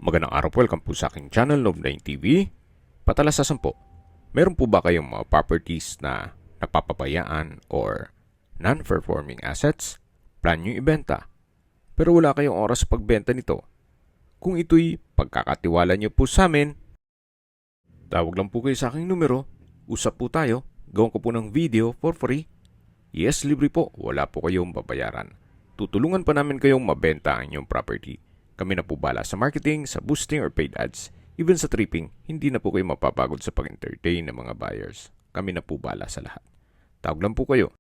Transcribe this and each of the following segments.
Magandang araw po, welcome po sa aking channel, Love9 TV. Patalasasan po, meron po ba kayong mga properties na napapabayaan or non-performing assets? Plan nyo ibenta, pero wala kayong oras sa pagbenta nito. Kung ito'y pagkakatiwala nyo po sa amin, tawag lang po kayo sa aking numero, usap po tayo, gawin ko po ng video for free. Yes, libre po, wala po kayong babayaran. Tutulungan pa namin kayong mabenta ang inyong property. Kami na po bala sa marketing, sa boosting or paid ads. Even sa tripping, hindi na po kayo mapapagod sa pag-entertain ng mga buyers. Kami na po bala sa lahat. Tawag lang po kayo.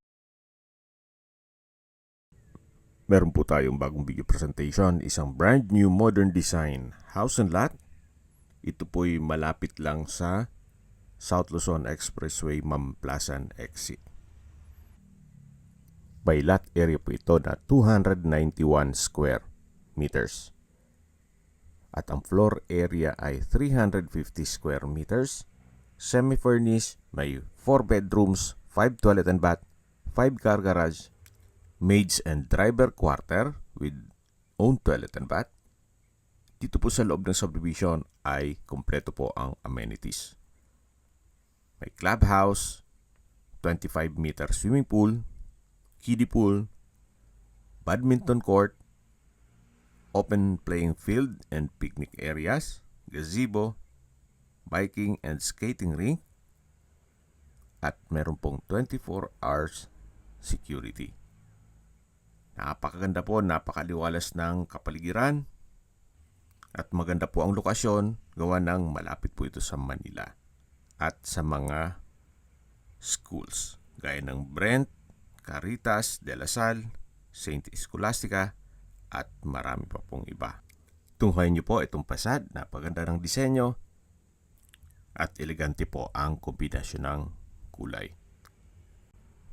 Meron po tayong bagong video presentation, isang brand new modern design house and lot. Ito po'y malapit lang sa South Luzon Expressway Mamplasan exit. By lot area po ito na 291 square meters. At ang floor area ay 350 square meters. Semi-furnished, may 4 bedrooms, 5 toilet and bath, 5 car garage, maids and driver quarter with own toilet and bath. Dito po sa loob ng subdivision ay kompleto po ang amenities. May clubhouse, 25-meter swimming pool, kiddie pool, badminton court, open playing field and picnic areas, gazebo, biking and skating rink, at meron pong 24 hours security. Napakaganda po, napakaliwalas ng kapaligiran, at maganda po ang lokasyon, gawa ng malapit po ito sa Manila at sa mga schools gaya ng Brent, Caritas, De La Salle, Saint Scholastica, at marami pa pong iba. Tunghayin niyo po itong fasad, napaganda ng disenyo at elegante po ang kombinasyon ng kulay.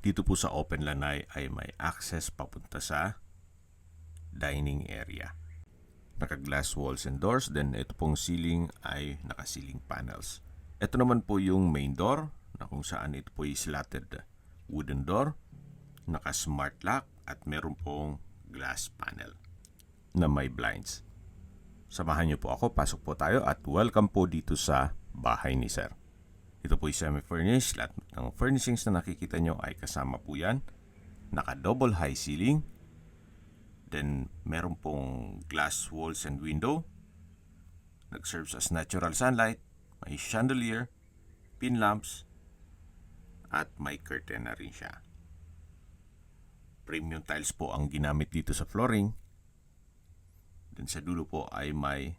Dito po sa open lanay ay may access papunta sa dining area. Naka-glass walls and doors, then ito pong ceiling ay naka-ceiling panels. Ito naman po yung main door na kung saan ito po ay slatted wooden door, naka-smart lock at meron pong glass panel na may blinds. Samahan niyo po ako, pasok po tayo at welcome po dito sa bahay ni Sir. Ito po ay semi-furnished. Lahat ng furnishings na nakikita nyo ay kasama po yan. Naka-double high ceiling. Then meron pong glass walls and window. Nag-serves as natural sunlight. May chandelier, pin lamps, at may curtain na rin siya. Premium tiles po ang ginamit dito sa flooring. Then sa dulo po ay may,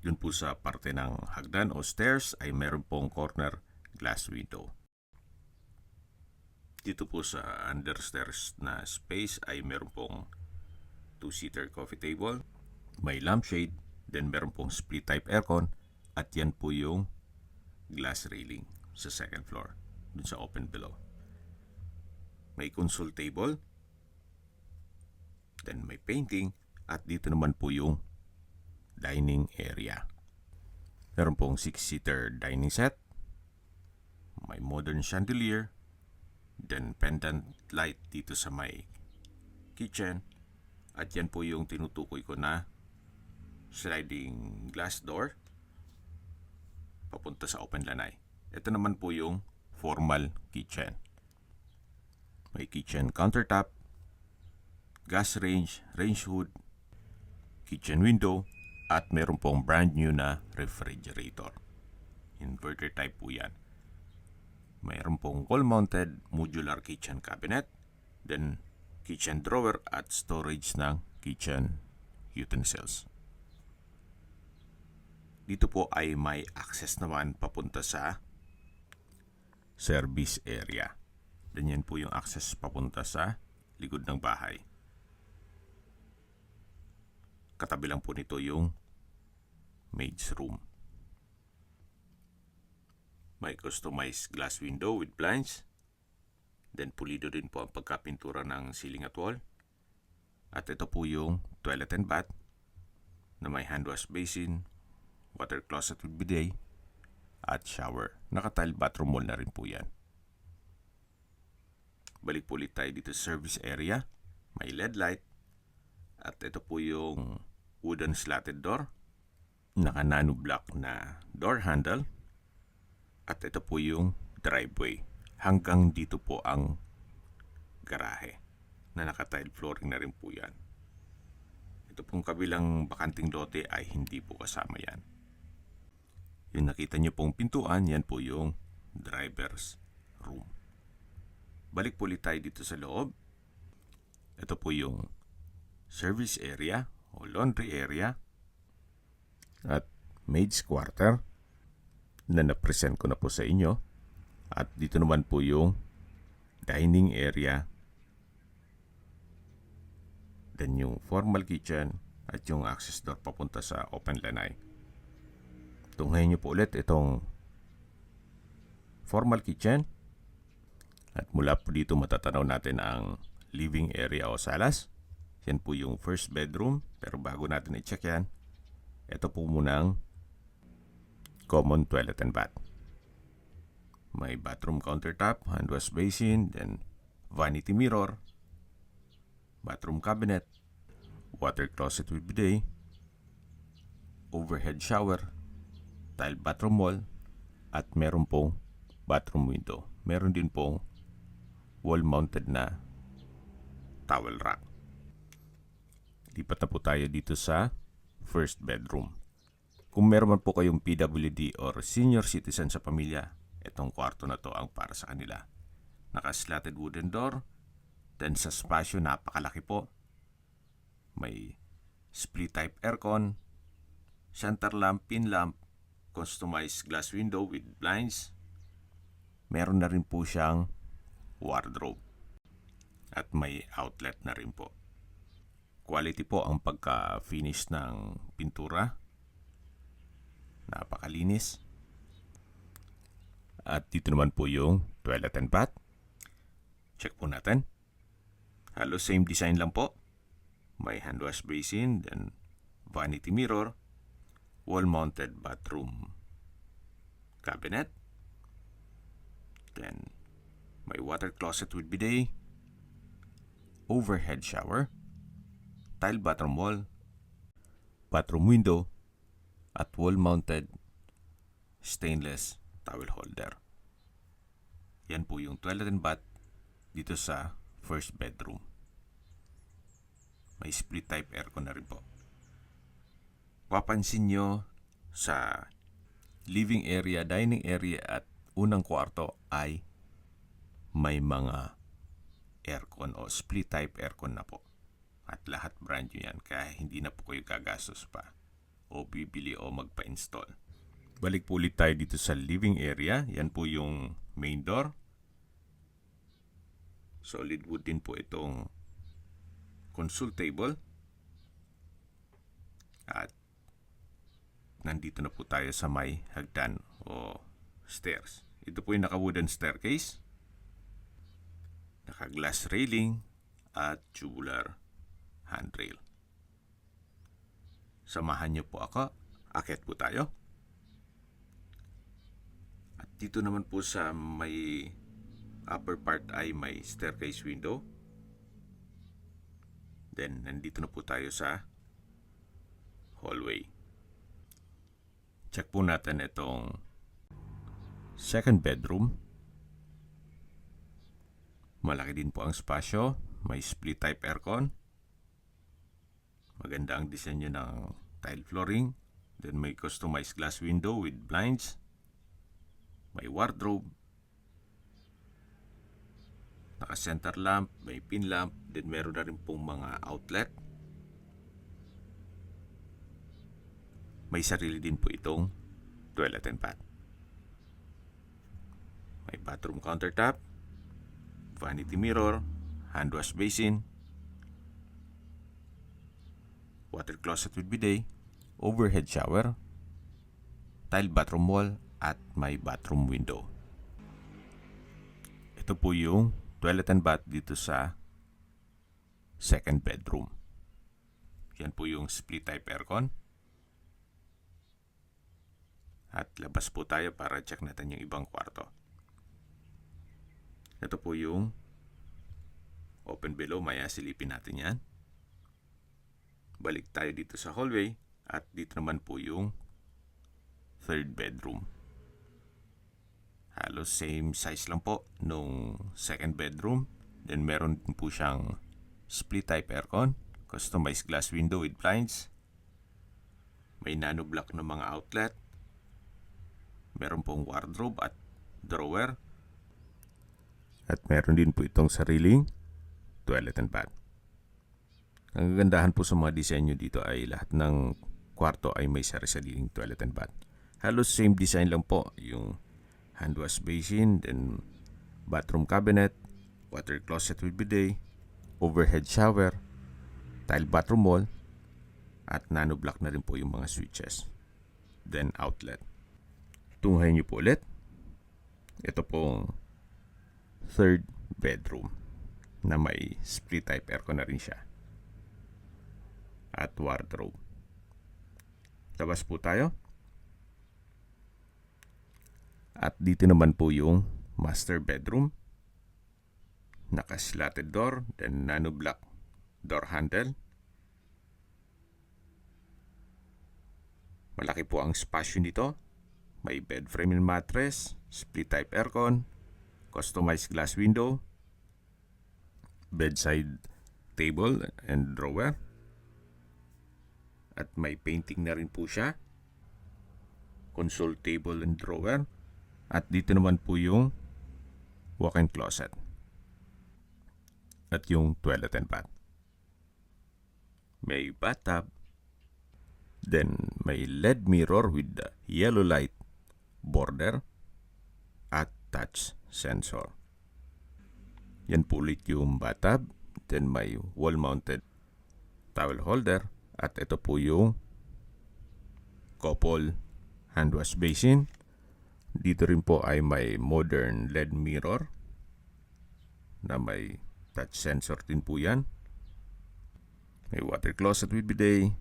dun po sa parte ng hagdan o stairs ay meron pong corner glass window. Dito po sa understairs na space ay meron pong 2-seater coffee table, may lampshade, then meron pong split type aircon, at yan po yung glass railing sa second floor, dun sa open below. May console table, then may painting, at dito naman po yung dining area. Meron pong 6-seater dining set, may modern chandelier, then pendant light dito sa may kitchen, at yan po yung tinutukoy ko na sliding glass door papunta sa open lanay. Ito naman po yung formal kitchen. May kitchen countertop, gas range, range hood, kitchen window, at meron pong brand new na refrigerator. Inverter type po yan. Mayroon pong wall-mounted modular kitchen cabinet, then kitchen drawer at storage ng kitchen utensils. Dito po ay may access naman papunta sa service area. Then yan po yung access papunta sa likod ng bahay. Katabi lang po nito yung maid's room. May customized glass window with blinds. Then pulido din po ang pagkapintura ng ceiling at wall. At ito po yung toilet and bath na may hand wash basin, water closet with bidet, at shower. Naka-tile bathroom wall na rin po yan. Balik po ulit tayo dito sa service area. May LED light. At ito po yung wooden slatted door. naka-nano block na door handle. At ito po yung driveway. Hanggang dito po ang garahe na naka-tile flooring na rin po yan. Ito pong kabilang bakanting lote ay hindi po kasama yan. Yung nakita nyo pong pintuan, yan po yung driver's room. Balik po ulit tayo dito sa loob. Ito po yung service area o laundry area at maid's quarter na na-present ko na po sa inyo. At dito naman po yung dining area, then yung formal kitchen at yung access door papunta sa open lanai. Tunghayin nyo po ulit itong formal kitchen at mula po dito matatanaw natin ang living area o salas. Yan po yung first bedroom, pero bago natin i-check yan, ito po munang common toilet and bath. May bathroom countertop, hand wash basin, then vanity mirror, bathroom cabinet, water closet with bidet, overhead shower, tile bathroom wall, at meron pong bathroom window. Meron din pong wall-mounted na towel rack. Lipat na po tayo dito sa first bedroom. Kung meron man po kayong PWD or senior citizen sa pamilya, itong kwarto na to ang para sa kanila. Naka-slatted wooden door, then sa spasyo napakalaki po. May split type aircon, center lamp, pin lamp, customized glass window with blinds. Meron na rin po siyang wardrobe at may outlet na rin po. Quality po ang pagka-finish ng pintura. Napakalinis. At dito naman po yung toilet and bath. Check po natin. Halos same design lang po. May hand wash basin, then vanity mirror, wall-mounted bathroom cabinet, then may water closet with bidet, overhead shower, tile bathroom wall, bathroom window, at wall-mounted stainless towel holder. Yan po yung toilet and bath dito sa first bedroom. May split type aircon na rin po. Papansin nyo sa living area, dining area at unang kwarto ay may mga aircon o split type aircon na po. At lahat brand new yan, kaya hindi na po kayo gagastos pa o bibili o magpa-install. Balik po ulit tayo dito sa living area. Yan po yung main door. Solid wood din po itong console table. At nandito na po tayo sa may hagdan o stairs. Ito po yung naka-wooden staircase, naka-glass railing at tubular handrail. Samahan niyo po ako. Akyat po tayo. Dito naman po sa may upper part ay may staircase window. Then, nandito na po tayo sa hallway. Check po natin itong second bedroom. Malaki din po ang spasyo. May split type aircon. Maganda ang disenyo ng tile flooring. Then, may customized glass window with blinds. May wardrobe, naka-center lamp, may pin lamp, then meron na rin pong mga outlet. May sarili din po itong toilet and bath. May bathroom countertop, vanity mirror, hand wash basin, water closet with bidet, overhead shower, tile bathroom wall, at may bathroom window. Ito po yung toilet and bath dito sa second bedroom. Yan po yung split type aircon. At labas po tayo para check natin yung ibang kwarto. Ito po yung open below. Maya silipin natin yan. Balik tayo dito sa hallway. At dito naman po yung third bedroom. Halos same size lang po nung second bedroom. Then meron din po siyang split type aircon, customized glass window with blinds. May nano block na mga outlet. Meron pong wardrobe at drawer. At meron din po itong sariling toilet and bath. Ang gagandahan po sa mga disenyo dito ay lahat ng kwarto ay may sariling toilet and bath. Halos same design lang po, yung hand wash basin, then bathroom cabinet, water closet with bidet, overhead shower, tile bathroom wall, at nano block na rin po yung mga switches. Then outlet. Tunghayin niyo po ulit. Ito pong third bedroom na may split type aircon na rin siya. At wardrobe. Labas po tayo. At dito naman po yung master bedroom. Naka-slatted door, then nano block door handle. Malaki po ang spasyo nito. May bed frame and mattress, split type aircon, customized glass window, bedside table and drawer. At may painting na rin po siya. Console table and drawer. At dito naman po yung walk-in closet. At yung toilet and bath. May bathtub. Then may LED mirror with the yellow light border at touch sensor. Yan po ulit yung bathtub. Then may wall-mounted towel holder. At ito po yung couple hand wash basin. Dito rin po ay may modern LED mirror na may touch sensor din po yan. May water closet with bidet,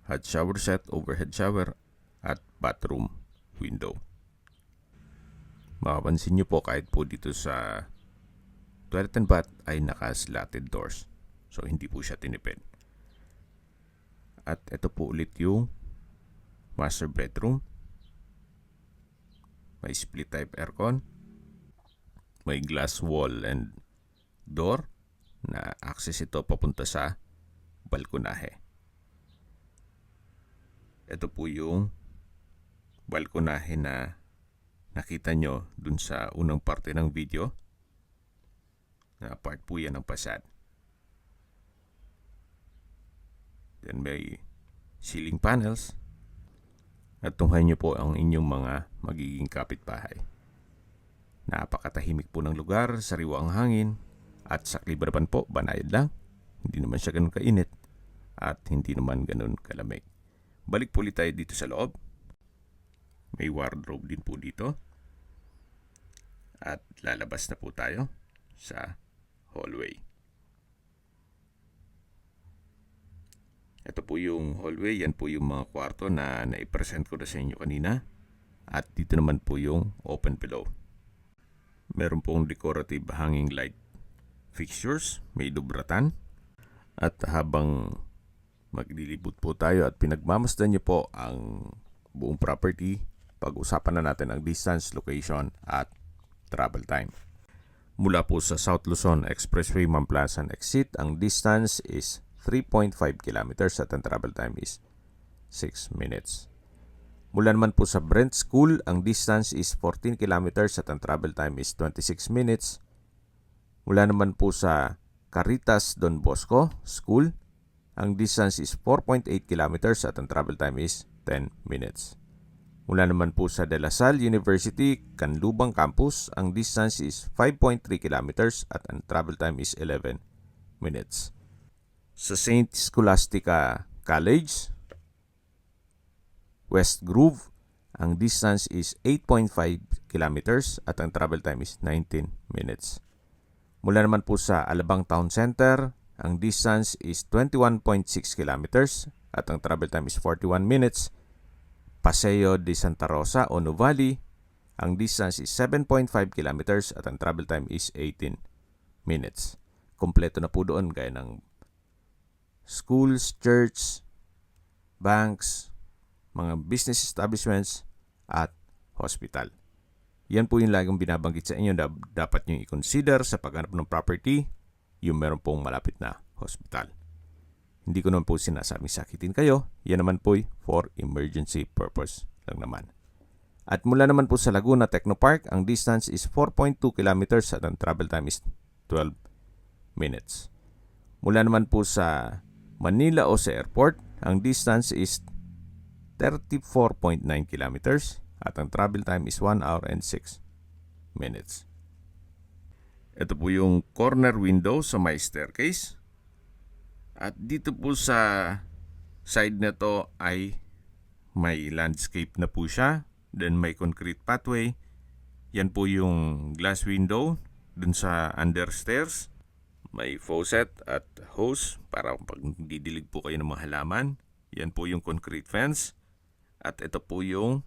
hot shower set, overhead shower, at bathroom window. Makapansin nyo po kahit po dito sa toilet and bath ay naka-slatted doors. So hindi po siya tinipid. At ito po ulit yung master bedroom. May split type aircon. May glass wall and door na access ito papunta sa balkonahe. Ito po yung balkonahe na nakita nyo dun sa unang parte ng video. Na part po yan ng fasad. Then may ceiling panels. At tunghayin nyo po ang inyong mga magiging kapitbahay. Napakatahimik po ng lugar, sariwa ang hangin, at sa Clibrapan po, banayad lang. Hindi naman siya ganun kainit, at hindi naman ganun kalamig. Balik po ulit tayo dito sa loob. May wardrobe din po dito. At lalabas na po tayo sa hallway. Ito po yung hallway. Yan po yung mga kwarto na naipresent ko na sa inyo kanina. At dito naman po yung open below. Meron pong decorative hanging light fixtures. May dubratan. At habang maglilibot po tayo at pinagmamasdan niyo po ang buong property, pag-usapan na natin ang distance, location, at travel time. Mula po sa South Luzon Expressway Mamplasan exit, ang distance is 3.5 kilometers at ang travel time is 6 minutes. Mula naman po sa Brent School, ang distance is 14 kilometers at ang travel time is 26 minutes. Mula naman po sa Caritas Don Bosco School, ang distance is 4.8 kilometers at ang travel time is 10 minutes. Mula naman po sa De La Salle University, Canlubang Campus, ang distance is 5.3 kilometers at ang travel time is 11 minutes. Sa St. Scholastica College, West Grove, ang distance is 8.5 kilometers at ang travel time is 19 minutes. Mula naman po sa Alabang Town Center, ang distance is 21.6 kilometers at ang travel time is 41 minutes. Paseo de Santa Rosa o Nuvali, ang distance is 7.5 kilometers at ang travel time is 18 minutes. Kompleto na po doon gaya ng schools, church, banks, mga business establishments, at hospital. Yan po yung laging binabanggit sa inyo na dapat nyo i-consider sa paghanap ng property, yung meron pong malapit na hospital. Hindi ko naman po sinasabing sakitin kayo. Yan naman po for emergency purpose lang naman. At mula naman po sa Laguna Technopark, ang distance is 4.2 kilometers at ang travel time is 12 minutes. Mula naman po sa Manila o sa airport, ang distance is 34.9 kilometers at ang travel time is 1 hour and 6 minutes. Ito po yung corner window sa may staircase. At dito po sa side na to ay may landscape na po siya. Then may concrete pathway. Yan po yung glass window dun sa understairs. May faucet at hose para pag didilig po kayo ng mga halaman. Yan po yung concrete fence. At ito po yung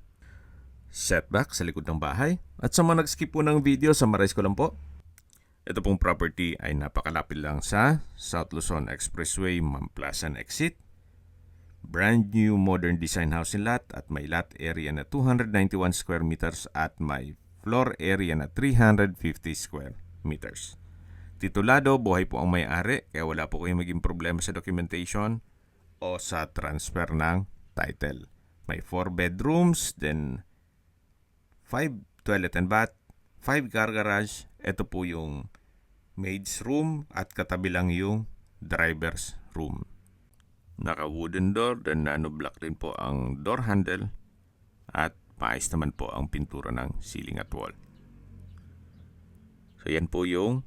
setback sa likod ng bahay. At sa mga nag-skip po ng video, summarize ko lang po. Ito pong property ay napakalapit lang sa South Luzon Expressway, Mamplasan Exit. Brand new modern design house and lot at may lot area na 291 square meters at may floor area na 350 square meters. Titulado, buhay po ang may-ari kaya wala po kayong maging problema sa documentation o sa transfer ng title. May 4 bedrooms, then 5 toilet and bath, 5 car garage. Ito po yung maid's room at katabi lang yung driver's room. Naka wooden door, then nano block din po ang door handle at paayos naman po ang pintura ng ceiling at wall. So yan po yung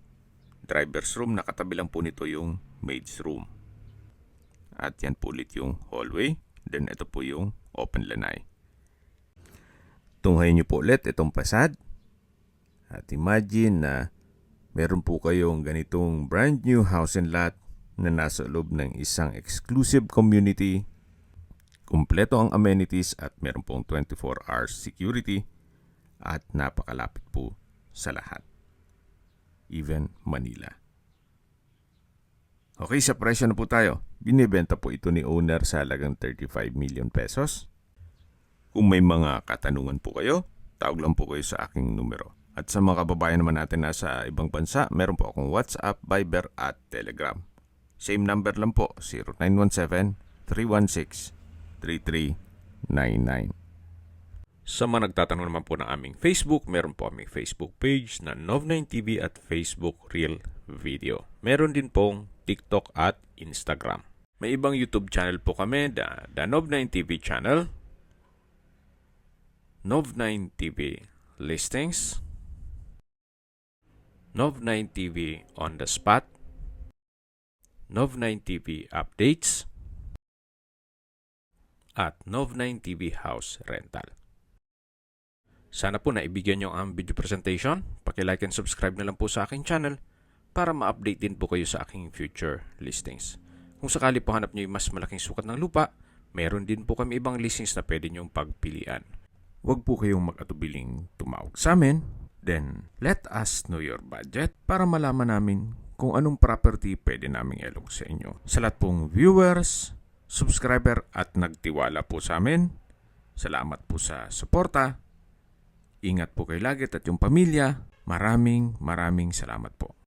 driver's room, nakatabi lang po nito yung maid's room. At yan po ulit yung hallway, then ito po yung open lanai. Tunghayin nyo po ulit itong facade. At imagine na meron po kayong ganitong brand new house and lot na nasa loob ng isang exclusive community. Kumpleto ang amenities at meron pong 24 hours security at napakalapit po sa lahat. Even Manila. Okay, sa presyo na po tayo. Binibenta po ito ni owner sa halagang 35 million pesos. Kung may mga katanungan po kayo, tawag lang po kayo sa aking numero. At sa mga kababayan naman natin na sa ibang bansa, meron po akong WhatsApp, Viber at Telegram. Same number lang po, 0917-316-3399. Sa mga nagtatanong naman po ng aming Facebook, meron po aming Facebook page na Nov9TV at Facebook Real Video. Meron din pong TikTok at Instagram. May ibang YouTube channel po kami, the Nov9TV channel, Nov9TV Listings, Nov9TV On The Spot, Nov9TV Updates, at Nov9TV House Rental. Sana po naibigyan nyo ang video presentation. Paki-like and subscribe na lang po sa aking channel para ma-update din po kayo sa aking future listings. Kung sakali po hanap nyo yung mas malaking sukat ng lupa, meron din po kami ibang listings na pwede nyong pagpilian. Huwag po kayong mag-atubiling tumawag sa amin. Then, let us know your budget para malaman namin kung anong property pwede naming ilog sa inyo. Sa lahat pong viewers, subscriber at nagtiwala po sa amin, salamat po sa suporta. Ingat po kayo lagi at yung pamilya. Maraming salamat po.